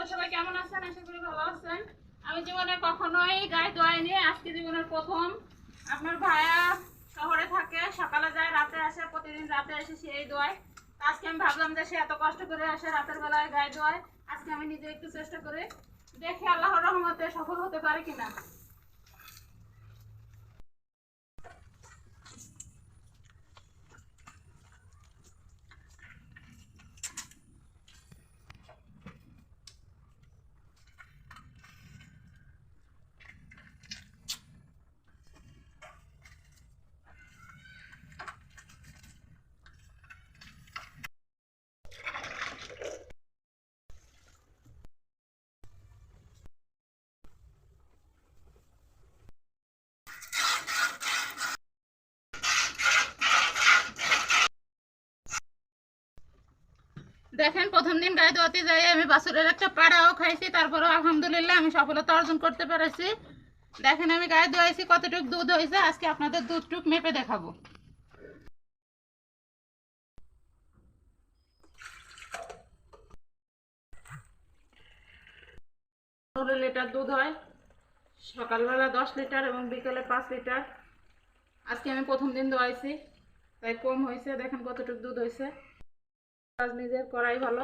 সবাই কেমন আছেন? আশা করি ভালো আছেন। আমি জীবনে কখনোই গায়ে দোয়াইনি, আজকে জীবনের প্রথম। আপনার ভাইয়া শহরে থাকে, সকালে যায় রাতে আসে, প্রতিদিন রাতে এসে সেই দোয়ায়। আজকে আমি ভাবলাম যে সে এত কষ্ট করে আসে রাতের বেলায় গায়ে দোয়ায়, আজকে আমি নিজে একটু চেষ্টা করে দেখি আল্লাহর রহমতে সফল হতে পারে কিনা। দেখেন, প্রথম দিন গায়ে দোয়াতে যাই আমি বাছুরের একটা পাড়াও খাইছি, তারপরে আলহামদুলিল্লাহ আমি সফলতা অর্জন করতে পেরেছি। দেখেন আমি গায়ে দোয়াইছি, কতটুক দুধ হয়েছে আজকে আপনাদের দুধটুক মেপে দেখাবো। 15 লিটার দুধ হয়, সকালবেলা 10 লিটার এবং বিকেলে 5 লিটার। আজকে আমি প্রথম দিন দোয়াইছি তাই কম হয়েছে, দেখেন কতটুকু দুধ হয়েছে। নিজের করাই ভালো।